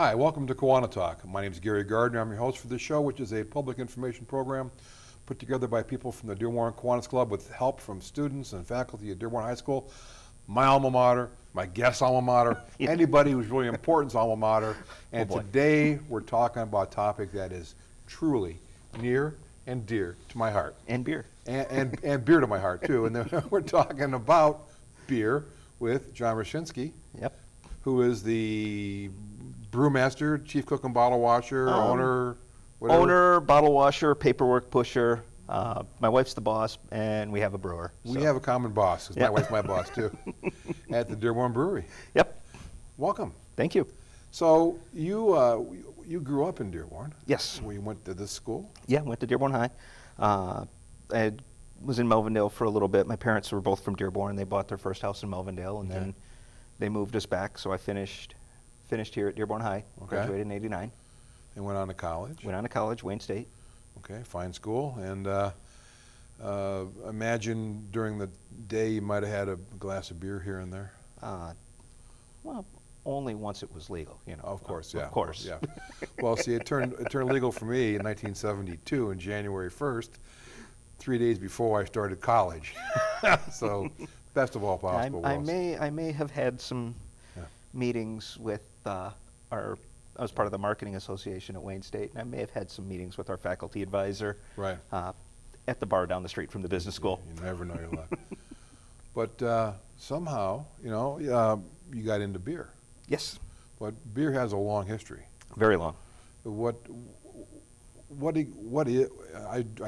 Hi, welcome to KiwaniTalk. My name is Gary Gardner. I'm your host for this show, which is a public information program put together by people from the Dearborn Kiwanis Club with help from students and faculty at Dearborn High School, my alma mater, my guest alma mater, anybody who's really important's alma mater. And today we're talking about a topic that is truly near and dear to my heart. And beer. And beer to my heart, too. And then we're talking about beer with John Rucinski, who is the brewmaster, chief cook and bottle washer, owner, whatever. Owner, bottle washer, paperwork pusher. My wife's the boss, and we have a brewer. We have a common boss, because my wife's my boss, too, at the Dearborn Brewery. Yep. Welcome. Thank you. So you grew up in Dearborn? Yes. Where you went to this school? Yeah, went to Dearborn High. I was in Melvindale for a little bit. My parents were both from Dearborn. They bought their first house in Melvindale, and then they moved us back. So I finished here at Dearborn High, graduated in '89. And went on to college? Went on to college, Wayne State. Okay, fine school. And imagine during the day you might have had a glass of beer here and there? Well, only once it was legal, you know. Of course, yeah. Of course. Yeah. Well, see, it turned legal for me in 1972, on January 1st, 3 days before I started college. So, best of all possible worlds. I may have had some meetings with I was part of the marketing association at Wayne State, and I may have had some meetings with our faculty advisor at the bar down the street from the business school. You never know your luck. But somehow, you got into beer. Yes. But beer has a long history. Very long. I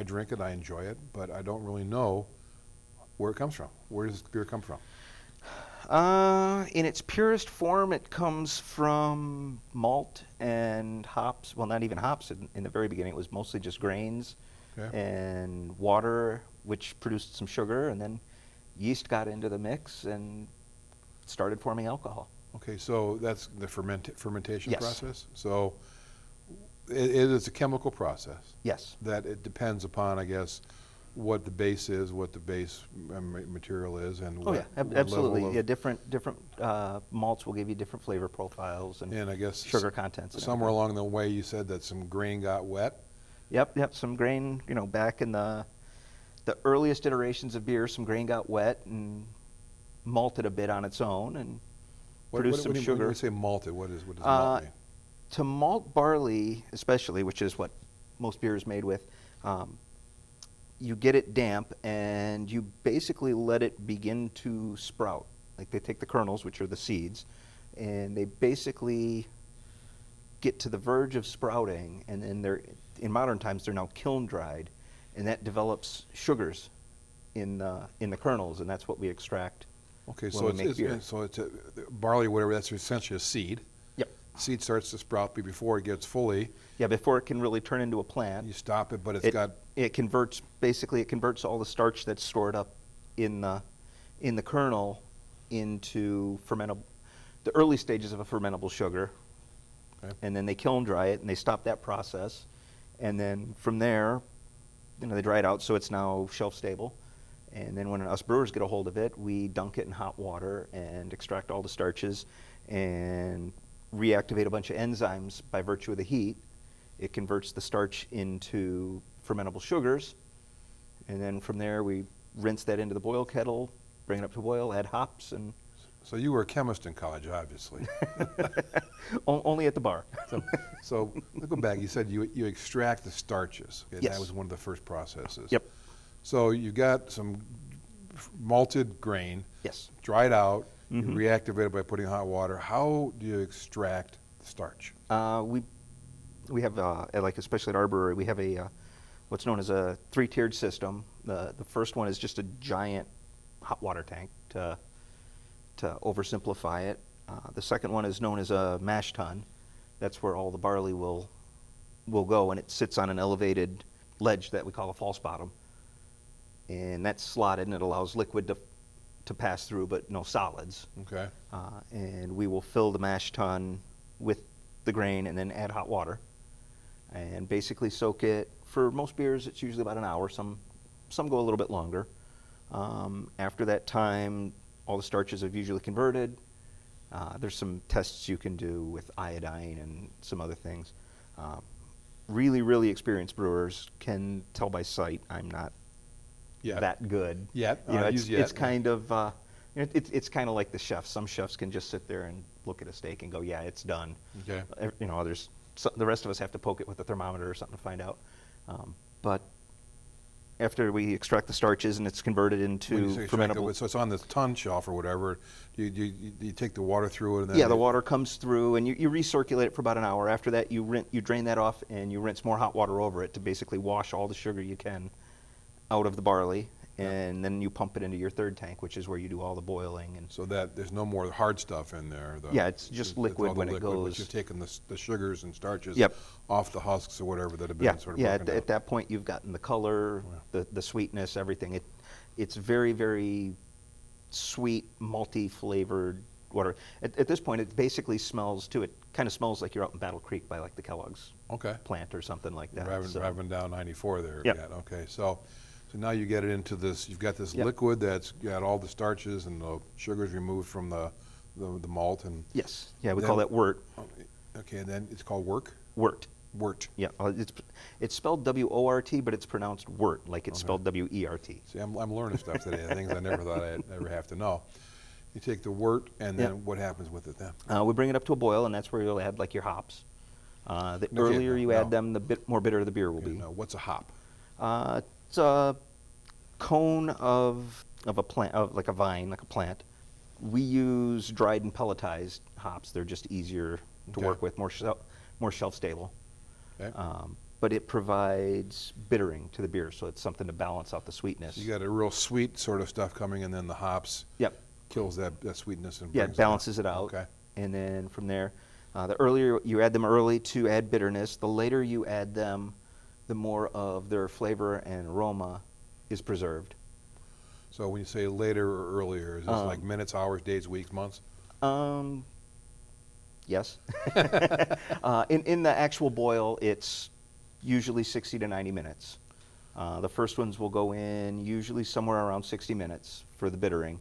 drink it, I enjoy it, but I don't really know where it comes from. Where does beer come from? In its purest form, it comes from malt and hops. Well, not even hops. In the very beginning, it was mostly just grains and water, which produced some sugar, and then yeast got into the mix and started forming alcohol. Okay, so that's the fermentation process? So it is a chemical process? Yes. That it depends upon, I guess, what the base is, what the base material is, and what absolutely. Level of yeah, different malts will give you different flavor profiles and I guess sugar contents. Somewhere along the way, you said that some grain got wet. Yep. Some grain. Back in the earliest iterations of beer, some grain got wet and malted a bit on its own and produced some sugar. When you say malted, what does malt mean? To malt barley, especially, which is what most beer is made with. You get it damp, and you basically let it begin to sprout. Like they take the kernels, which are the seeds, and they basically get to the verge of sprouting, and then in modern times, they're now kiln dried, and that develops sugars in the kernels, and that's what we extract. Okay, so it's a barley, whatever. That's essentially a seed. Yep. Seed starts to sprout before it gets fully. Yeah, before it can really turn into a plant. You stop it, but it converts all the starch that's stored up in the kernel into fermentable, the early stages of a fermentable sugar. Okay. And then they kiln dry it, and they stop that process, and then from there, they dry it out so it's now shelf stable. And then when us brewers get a hold of it, we dunk it in hot water and extract all the starches and reactivate a bunch of enzymes by virtue of the heat. It converts the starch into fermentable sugars, and then from there we rinse that into the boil kettle, bring it up to boil, add hops, and... So you were a chemist in college, obviously. Only at the bar. So let's go back. You said you extract the starches. Okay? Yes. That was one of the first processes. Yep. So you got some malted grain. Yes. Dried out. You reactivate it by putting hot water. How do you extract the starch? We have, especially at our brewery, we have a what's known as a 3-tiered system. The first one is just a giant hot water tank to oversimplify it. The second one is known as a mash tun. That's where all the barley will go, and it sits on an elevated ledge that we call a false bottom. And that's slotted, and it allows liquid to pass through, but no solids. Okay. And we will fill the mash tun with the grain and then add hot water and basically soak it. For most beers, it's usually about an hour. Some go a little bit longer. After that time, all the starches have usually converted. There's some tests you can do with iodine and some other things. Really, really experienced brewers can tell by sight I'm not that good. Yet. You know, Use it's yet. kind of it's kind of like the chefs. Some chefs can just sit there and look at a steak and go, yeah, it's done. Okay. You know, others, the rest of us have to poke it with a thermometer or something to find out. But after we extract the starches and it's converted When you into say extract fermentable. it, so it's on this ton shelf or whatever. You take the water through it and then Yeah, the water comes through and you recirculate it for about an hour. After that, you drain that off and you rinse more hot water over it to basically wash all the sugar you can out of the barley. And then you pump it into your third tank, which is where you do all the boiling. And so that there's no more hard stuff in there. yeah, it's just liquid all the when it liquid, goes. But you've taken the sugars and starches Yep. off the husks or whatever that have been Yeah, sort of yeah. broken At that point, you've gotten the color, the sweetness, everything. It's very, very sweet, malty flavored water. At this point, it basically smells too. It kind of smells like you're out in Battle Creek by like the Kellogg's Okay. plant or something like that. Driving down 94 there. Yep. Yet. Okay. So now you get it into this. You've got this Yep. liquid that's got all the starches and the sugars removed from the malt and. Yes. Yeah, we Then- call that wort. Okay, and then it's called work. Wort. Wort. Yeah, it's spelled W-O-R-T, but it's pronounced wort, like it's Okay. spelled W-E-R-T. See, I'm learning stuff today. Things I never thought I'd ever have to know. You take the wort, and then Yep. what happens with it then? We bring it up to a boil, and that's where you'll add like your hops. The Okay, earlier you now- add them, the bit more bitter the beer will Okay, be. now, what's a hop? It's a cone of a plant, of like a vine, like a plant. We use dried and pelletized hops. They're just easier to Okay. work with, more shelf stable. Okay. But it provides bittering to the beer, so it's something to balance out the sweetness. You got a real sweet sort of stuff coming, and then the hops Yep. kills that sweetness and Yeah, brings it balances it out. Okay. And then from there, the earlier you add them early to add bitterness, the later you add them, the more of their flavor and aroma is preserved. So when you say later or earlier, is this like minutes, hours, days, weeks, months? Yes. In the actual boil, it's usually 60 to 90 minutes. The first ones will go in usually somewhere around 60 minutes for the bittering,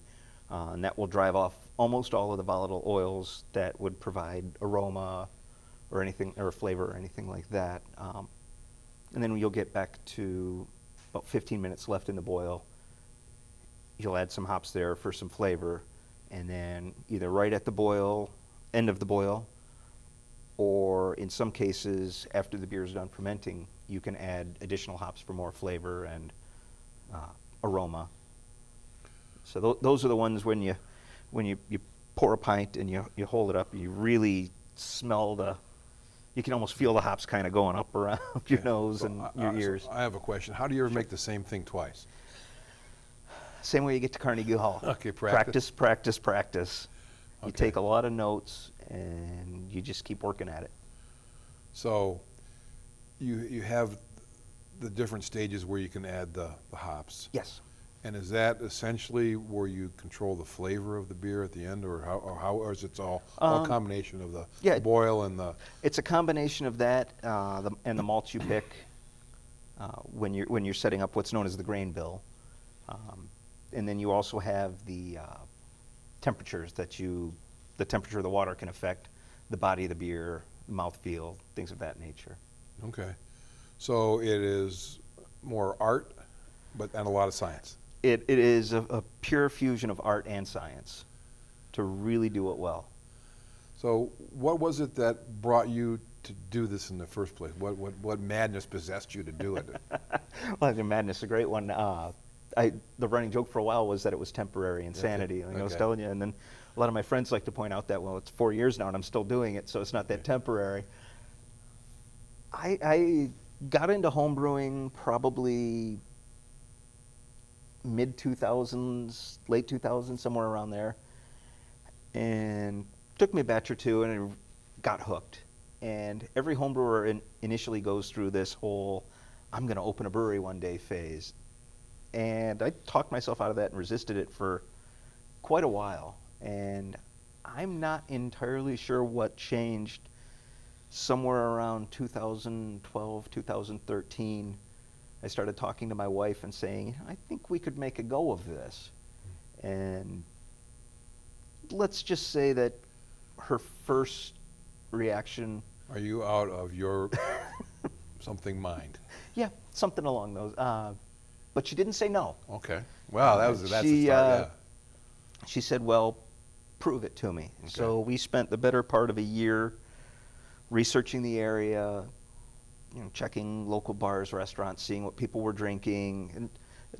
and that will drive off almost all of the volatile oils that would provide aroma or anything, or flavor or anything like that. And then you'll get back to about 15 minutes left in the boil. You'll add some hops there for some flavor, and then either right at the boil, end of the boil, or in some cases, after the beer is done fermenting, you can add additional hops for more flavor and aroma. So those are the ones when you pour a pint and you hold it up, you really smell you can almost feel the hops kind of going up around your nose and your ears. So I have a question. How do you ever make the same thing twice? Same way you get to Carnegie Hall. Okay, practice, practice, practice. You Okay. take a lot of notes and you just keep working at it. So you have the different stages where you can add the hops. Yes. And is that essentially where you control the flavor of the beer at the end, or or is it all a combination of the boil and the? It's a combination of that and the malts you pick when you're setting up what's known as the grain bill, and then you also have the temperatures the temperature of the water can affect the body of the beer, mouthfeel, things of that nature. Okay, so it is more art, and a lot of science. It is a pure fusion of art and science to really do it well. So what was it that brought you to do this in the first place? What madness possessed you to do it? Well, the madness is a great one. The running joke for a while was that it was temporary insanity, like I was telling you. And then a lot of my friends like to point out that, well, it's 4 years now and I'm still doing it, so it's not that temporary. I got into home brewing probably mid-2000s, late 2000s, somewhere around there. And took me a batch or two and I got hooked. And every home brewer initially goes through this whole, I'm going to open a brewery one day phase. And I talked myself out of that and resisted it for quite a while. And I'm not entirely sure what changed somewhere around 2012, 2013. I started talking to my wife and saying, I think we could make a go of this. And let's just say that her first reaction, Are you out of your something mind? yeah, something along those. But she didn't say no. Okay. Wow, that's the start, She, yeah. She said, well, prove it to me. Okay. So we spent the better part of a year researching the area, checking local bars, restaurants, seeing what people were drinking.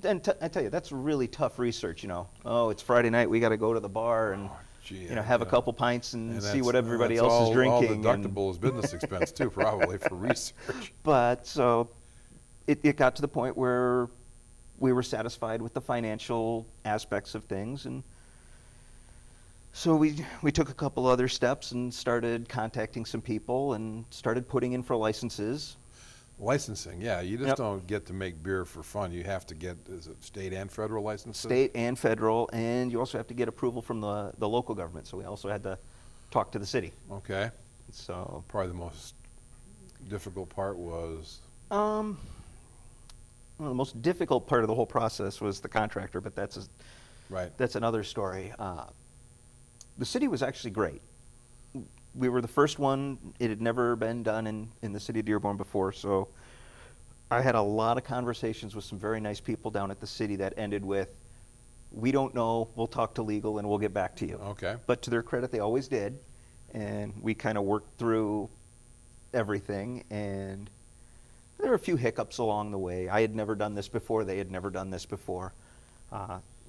And I tell you, that's really tough research, Oh, it's Friday night, we got to go to the bar and, Oh, gee, have a couple pints and see what that's- everybody that's else is drinking. All deductible is business expense too, probably, for research. But so it got to the point where we were satisfied with the financial aspects of things, and so we took a couple other steps and started contacting some people and started putting in for licenses. Licensing, yeah, you just Yep. don't get to make beer for fun. You have to get, is it state and federal licenses? State and federal, and you also have to get approval from the local government. So we also had to talk to the city. Okay. So Probably the most difficult part was, well, the most difficult part of the whole process was the contractor, but right, that's another story. The city was actually great. We were the first one. It had never been done in the city of Dearborn before, so I had a lot of conversations with some very nice people down at the city that ended with, we don't know, we'll talk to legal and we'll get back to you. okay. But to their credit, they always did, and we kind of worked through everything, and there were a few hiccups along the way. I had never done this before. They had never done this before.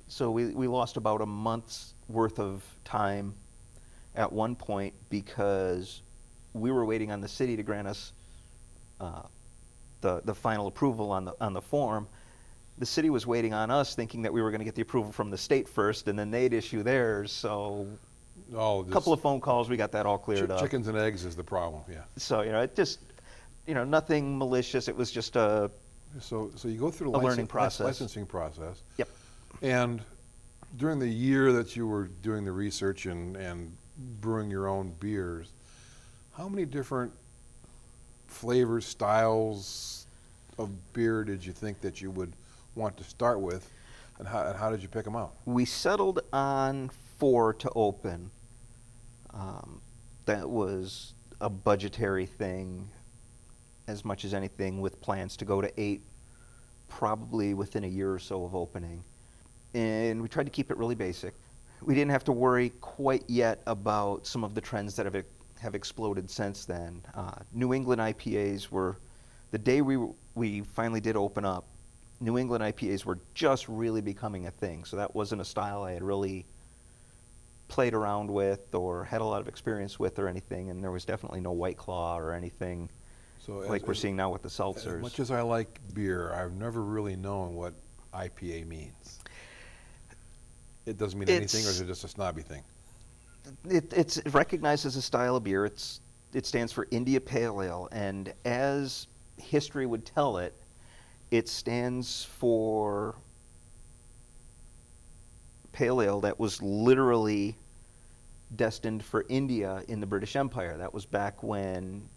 So we lost about a month's worth of time at one point because we were waiting on the city to grant us the final approval on the form. The city was waiting on us, thinking that we were going to get the approval from the state first, and then they'd issue theirs. So Oh, a couple of phone calls, we got that all cleared up. chickens and eggs is the problem, yeah. So it just, nothing malicious. It was just a So you go through the learning process. licensing process. Yep. And during the year that you were doing the research and brewing your own beers, how many different flavors, styles of beer did you think that you would want to start with, and how did you pick them out? We settled on 4 to open. That was a budgetary thing as much as anything, with plans to go to 8 probably within a year or so of opening. And we tried to keep it really basic. We didn't have to worry quite yet about some of the trends that have exploded since then. New England IPAs were, the day we finally did open up, New England IPAs were just really becoming a thing. So that wasn't a style I had really played around with or had a lot of experience with or anything, and there was definitely no White Claw or anything So like we're seeing now with the seltzers. As much as I like beer, I've never really known what IPA means. It doesn't mean anything, or is it just a snobby thing? It's recognized as a style of beer. It stands for India Pale Ale, and as history would tell it, it stands for pale ale that was literally destined for India in the British Empire. That was back when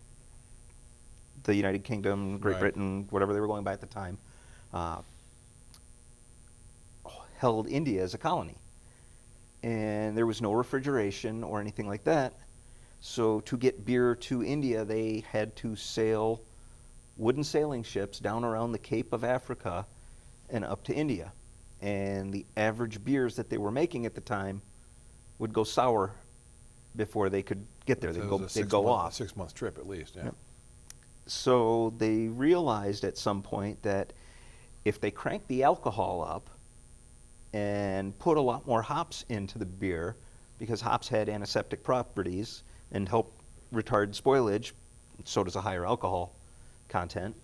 the United Kingdom, Great Right. Britain, whatever they were going by at the time, held India as a colony. And there was no refrigeration or anything like that. So to get beer to India, they had to sail wooden sailing ships down around the Cape of Africa and up to India. And the average beers that they were making at the time would go sour before they could get there. So it was They'd go off. A 6-month trip at least, yeah. Yep. So they realized at some point that if they cranked the alcohol up and put a lot more hops into the beer, because hops had antiseptic properties and help retard spoilage, so does a higher alcohol content,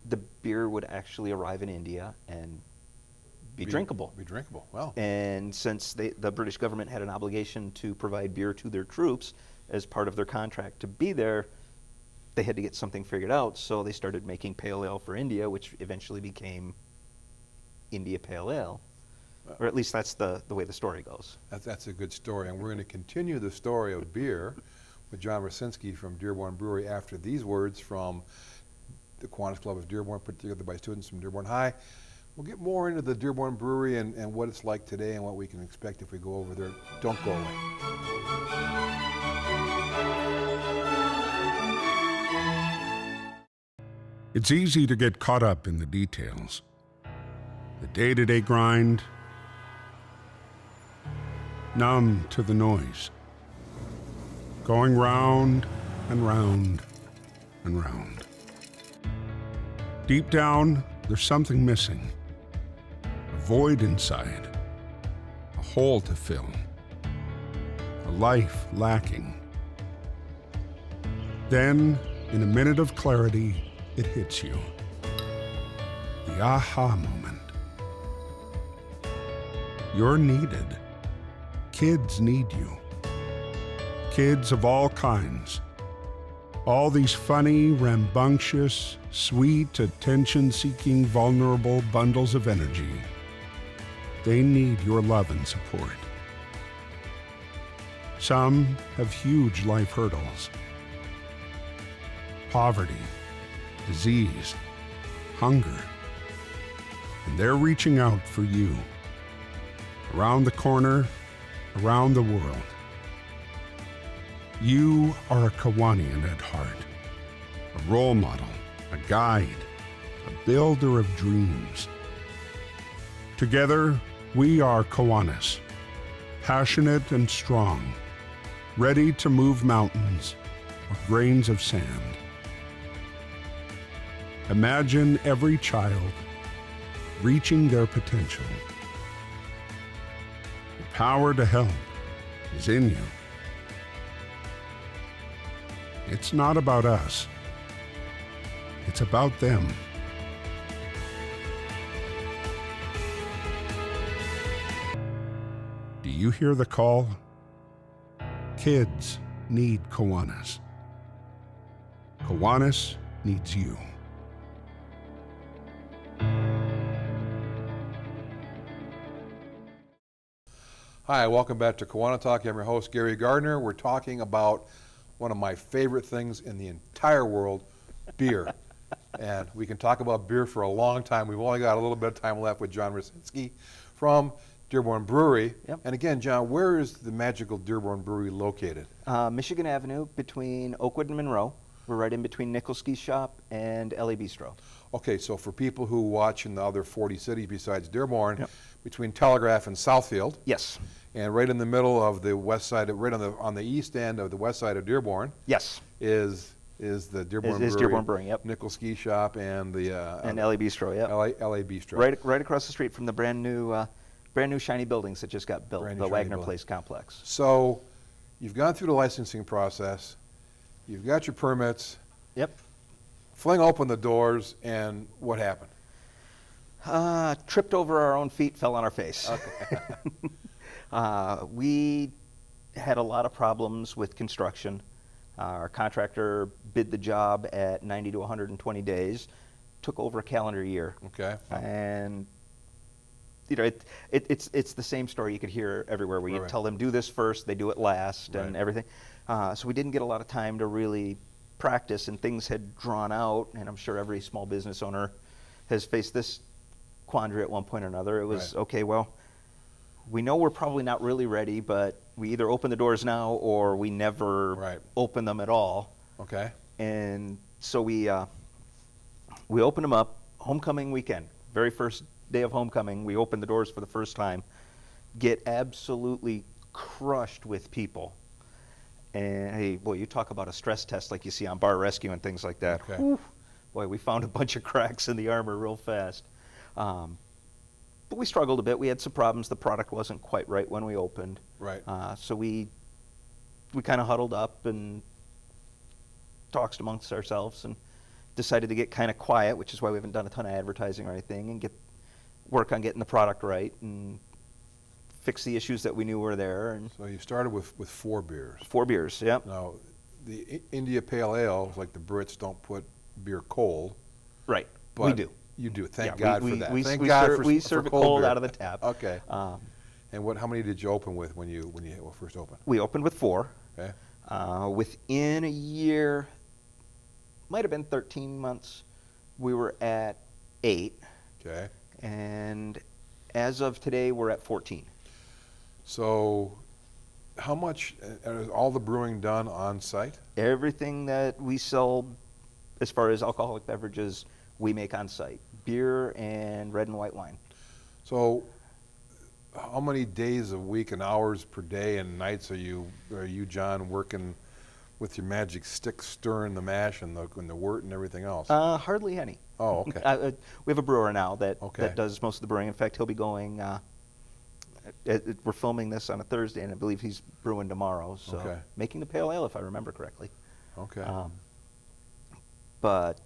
the beer would actually arrive in India and be drinkable. Be drinkable, well. And since the British government had an obligation to provide beer to their troops as part of their contract to be there, they had to get something figured out, so they started making pale ale for India, which eventually became India Pale Ale. Or at least that's the way the story goes. That's a good story, and we're going to continue the story of beer with John Rucinski from Dearborn Brewery after these words from the Kiwanis Club of Dearborn, put together by students from Dearborn High. We'll get more into the Dearborn Brewery and what it's like today and what we can expect if we go over there. Don't go away. It's easy to get caught up in the details. The day-to-day grind, numb to the noise, going round and round and round. Deep down, there's something missing. A void inside, a hole to fill, a life lacking. Then, in a minute of clarity, it hits you. The aha moment. You're needed. Kids need you. Kids of all kinds. All these funny, rambunctious, sweet, attention-seeking, vulnerable bundles of energy. They need your love and support. Some have huge life hurdles. Poverty, disease, hunger. And they're reaching out for you. Around the corner, around the world. You are a Kiwanian at heart. A role model, a guide, a builder of dreams. Together, we are Kiwanis. Passionate and strong. Ready to move mountains or grains of sand. Imagine every child reaching their potential. The power to help is in you. It's not about us. It's about them. Do you hear the call? Kids need Kiwanis. Kiwanis needs you. Hi, welcome back to KiwaniTalk. I'm your host, Gary Gardner. We're talking about one of my favorite things in the entire world, beer. And we can talk about beer for a long time. We've only got a little bit of time left with John Rucinski from Dearborn Brewery. Yep. And again, John, where is the magical Dearborn Brewery located? Michigan Avenue between Oakwood and Monroe. We're right in between Nicholski's shop and LA Bistro. Okay, so for people who watch in the other 40 cities besides Dearborn, Yep. between Telegraph and Southfield, Yes. and right in the middle of the west side, right on the east end of the west side of Dearborn, Yes. is the Dearborn Brewery. Is Dearborn Brewing, yep. Nickel Ski Shop and the And LA Bistro, yeah. LA Bistro. Right across the street from the brand new shiny buildings that just got built, Brand new the shiny Wagner building. Place complex. So, you've gone through the licensing process. You've got your permits. Yep. Fling open the doors, and what happened? Tripped over our own feet, fell on our face. Okay. We had a lot of problems with construction. Our contractor bid the job at 90 to 120 days, took over a calendar year. Okay. And you know, it's the same story you could hear everywhere, where you Right. tell them do this first, they do it last, and Right. everything. So we didn't get a lot of time to really practice, and things had drawn out, and I'm sure every small business owner has faced this quandary at one point or another. It was, Right. okay, well, we know we're probably not really ready, but we either open the doors now or we never Right. open them at all. Okay. And so we opened them up homecoming weekend. Very first day of homecoming, we opened the doors for the first time. Get absolutely crushed with people. And hey, boy, you talk about a stress test like you see on Bar Rescue and things like that. Okay. Whew. Boy, we found a bunch of cracks in the armor real fast. But we struggled a bit. We had some problems. The product wasn't quite right when we opened. Right. So we kind of huddled up and talked amongst ourselves and decided to get kind of quiet, which is why we haven't done a ton of advertising or anything, and work on getting the product right and fix the issues that we knew were there. And So you started with 4 beers. 4 beers, yep. Now, the India Pale Ale, like the Brits, don't put beer cold. Right, But we do. You do. Thank Yeah, God we- for that. we- Thank we God serve- for we for serve it cold beer. out of the tap. Okay. And how many did you open with when you first opened? We opened with 4. Okay. Within a year, might have been 13 months, we were at 8. Okay. And as of today, we're at 14. So how much, is all the brewing done on site? Everything that we sell as far as alcoholic beverages, we make on site. Beer and red and white wine. So how many days a week and hours per day and nights are you, John, working with your magic stick, stirring the mash and the wort and everything else? Hardly any. Oh, okay. We have a brewer now that Okay. does most of the brewing. In fact, he'll be going. We're filming this on a Thursday, and I believe he's brewing tomorrow. So Okay. making the pale ale, if I remember correctly. Okay. But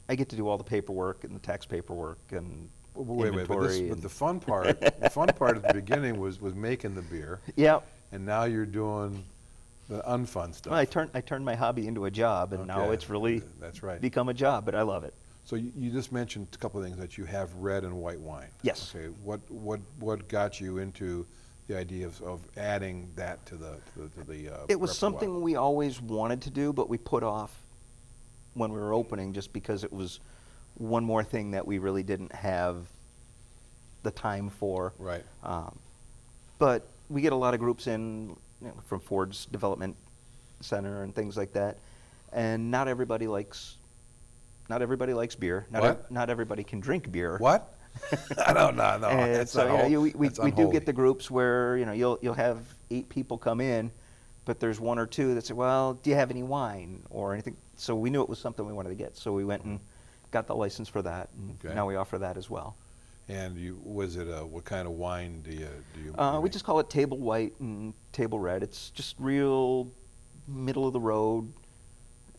I get to do all the paperwork and the tax paperwork and Wait, but inventory. the fun part, the fun part at the beginning was making the beer, Yeah. and now you're doing the unfun stuff. Well, I turned my hobby into a job, and now Okay. it's really That's right. become a job, but I love it. So you just mentioned a couple of things, that you have red and white wine. Yes. Okay. What got you into the idea of adding that to the It was repertoire? something we always wanted to do, but we put off when we were opening just because it was one more thing that we really didn't have the time for. Right. But we get a lot of groups in from Ford's Development Center and things like that, and not everybody likes beer. What? Not everybody can drink beer. What? I don't know. No, And that's so not we that's do unholy. get the groups where you'll have 8 people come in, but there's 1 or 2 that say, "Well, do you have any wine or anything?" So we knew it was something we wanted to get, so we went and got the license for that, and Okay. now we offer that as well. And was it what kind of wine do you We make? just call it table white and table red. It's just real middle of the road,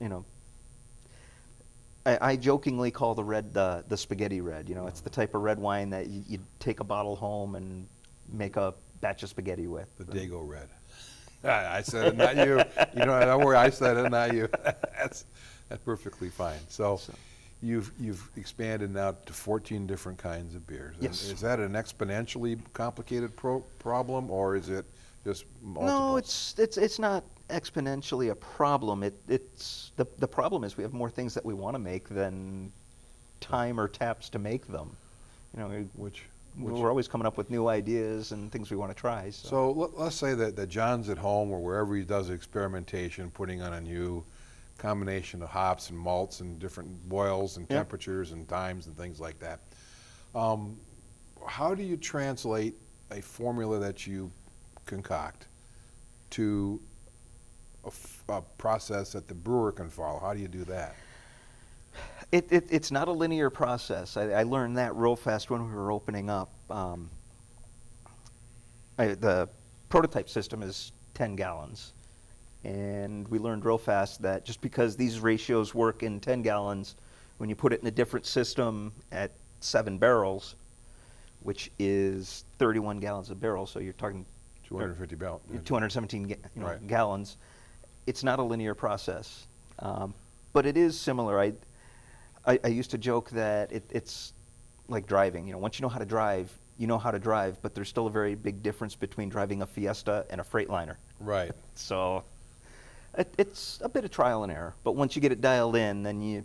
you know. I jokingly call the red the spaghetti red. You know, it's the type of red wine that you take a bottle home and make a batch of spaghetti with. The Dago Red. I said it, not you. You don't worry, I said it, not you. That's perfectly fine. So you've expanded now to 14 different kinds of beers. And Yes. Is that an exponentially complicated problem, or is it just multiple? No, it's not exponentially a problem. It's the problem is we have more things that we want to make than time or taps to make them. You know, we're always coming up with new ideas and things we want to try. So let's say that John's at home or wherever he does experimentation, putting on a new combination of hops and malts and different boils and Yeah. temperatures and times and things like that. How do you translate a formula that you concoct to a process that the brewer can follow? How do you do that? It's not a linear process. I learned that real fast when we were opening up. The prototype system is 10 gallons. And we learned real fast that just because these ratios work in 10 gallons, when you put it in a different system at 7 barrels, which is 31 gallons a barrel, so you're talking 250 barrel. 217 Right. gallons, it's not a linear process. But it is similar. I used to joke that it's like driving. Once you know how to drive, you know how to drive, but there's still a very big difference between driving a Fiesta and a Freightliner. Right. So it's a bit of trial and error. But once you get it dialed in, then you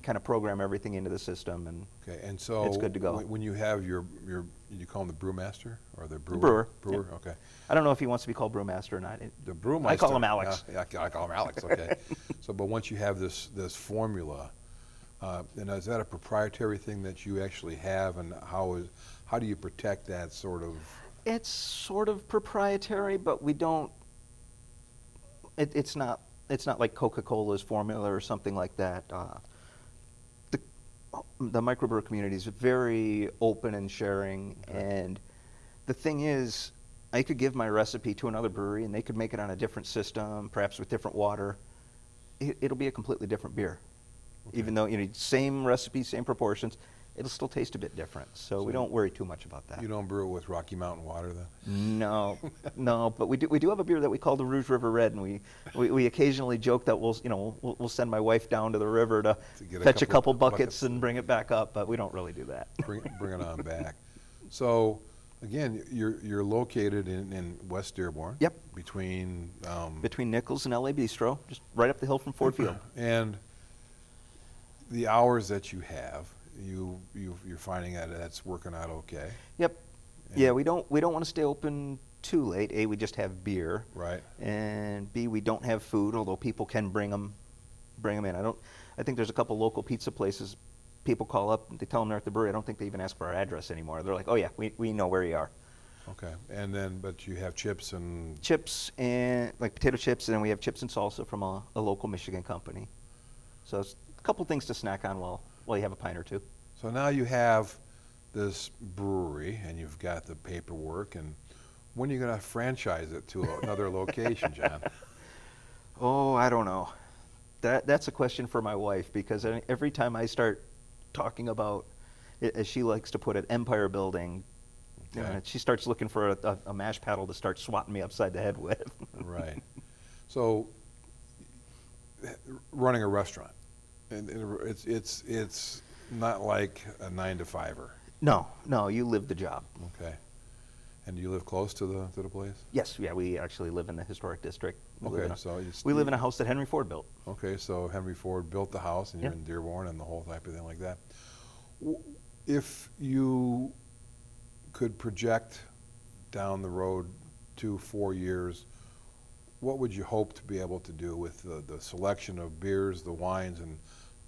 kind of program everything into the system, and Okay, and so it's good to go. when you have your you call him the brewmaster or the brewer? Brewer. Brewer, Yeah. okay. I don't know if he wants to be called brewmaster or not. The brewmeister. I call him Alex. Yeah, I call him Alex. Okay. But once you have this formula, and is that a proprietary thing that you actually have, and how do you protect that sort of? It's sort of proprietary, but we don't. It's not like Coca-Cola's formula or something like that. The microbrewer community is very open and sharing, and the thing is, I could give my recipe to another brewery, and they could make it on a different system, perhaps with different water. It'll be a completely different beer, even though same recipe, same proportions. It'll still taste a bit different, so we don't worry too much about that. You don't brew it with Rocky Mountain water, then? No, but we do have a beer that we call the Rouge River Red, and we occasionally joke that we'll send my wife down to the river to get a fetch a couple couple buckets buckets. and bring it back up, but we don't really do that. Bring it on back. So, again, you're located in West Dearborn. Yep. Between. Between Nichols and LA Bistro, just right up the hill from Ford Field. And the hours that you have, you're finding that that's working out okay. Yep. And- Yeah, we don't want to stay open too late. A, we just have beer. Right. And B, we don't have food, although people can bring them in. I think there's a couple local pizza places. People call up, they tell them they're at the brewery. I don't think they even ask for our address anymore. They're like, oh yeah, we know where you are. Okay. And then, but you have chips and Chips and like potato chips, and then we have chips and salsa from a local Michigan company. So it's a couple things to snack on while you have a pint or two. so now you have this brewery and you've got the paperwork, and when are you going to franchise it to another location, John? Oh, I don't know. That's a question for my wife, because every time I start talking about, as she likes to put it, empire building, Okay. she starts looking for a mash paddle to start swatting me upside the head with. Right. So running a restaurant, and it's not like a 9 to 5-er. No, you live the job. Okay. And do you live close to the place? Yes, yeah, we actually live in the historic district. Okay, so it's- we live in a house that Henry Ford built. Okay, so Henry Ford built the house, and you're Yeah. in Dearborn and the whole type of thing like that. If you could project down the road 2-4 years, what would you hope to be able to do with the selection of beers, the wines, and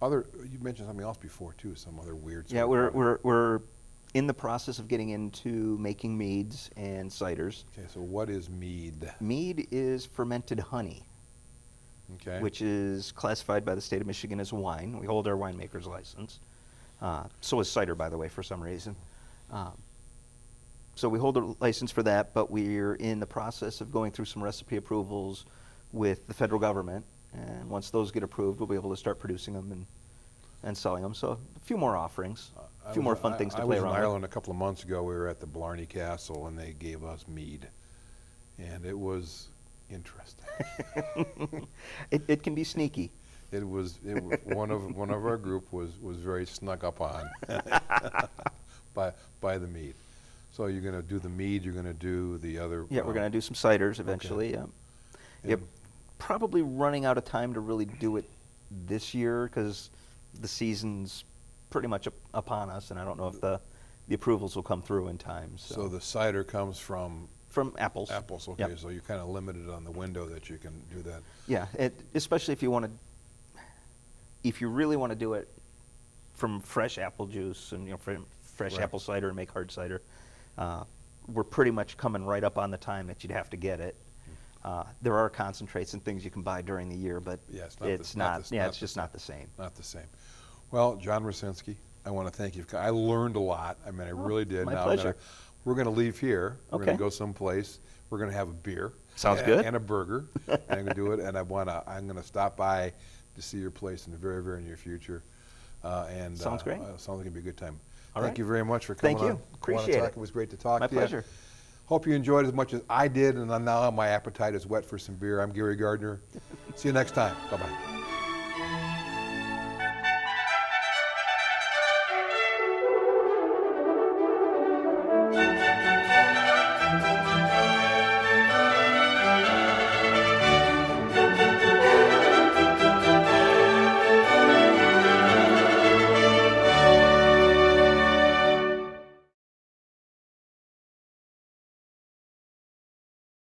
other? You mentioned something else before too, some other weird. Yeah, sort of product. we're in the process of getting into making meads and ciders. Okay, so what is mead? Mead is fermented honey, Okay. which is classified by the state of Michigan as wine. We hold our winemaker's license. So is cider, by the way, for some reason. So we hold a license for that, but we're in the process of going through some recipe approvals with the federal government. And once those get approved, we'll be able to start producing them and selling them. So a few more offerings, a few more fun things to play I was around in with. Ireland a couple of months ago. We were at the Blarney Castle, and they gave us mead, and it was interesting. It can be sneaky. It was one of our group was very snuck up on by the mead. So you're going to do the mead. You're going to do the other. Yeah, we're going to do some ciders eventually. Yeah. Yep. And- Probably running out of time to really do it this year, because the season's pretty much upon us, and I don't know if the approvals will come through in time. So the cider comes from from apples. apples. Okay, Yep. so you're kind of limited on the window that you can do that. Yeah, especially if you really want to do it from fresh apple juice and from fresh Right. apple cider and make hard cider. We're pretty much coming right up on the time that you'd have to get it. There are concentrates and things you can buy during the year, but Yeah, it's just not the same. Not the same. Well, John Rucinski, I want to thank you. I learned a lot. I mean, I really did. my Now pleasure. we're going to leave here. We're going Okay. to go someplace. We're going to have a beer. Sounds and, good. And a burger. And I'm going to do it. And I'm going to stop by to see your place in the very, very near future. Sounds great. Sounds like it'd be a good time. All Thank right. you very much for coming Thank you. on. Appreciate KiwaniTalk. it. It was great to talk My to you. pleasure. Hope you enjoyed as much as I did, and now my appetite is wet for some beer. I'm Gary Gardner. See you next time. Bye-bye.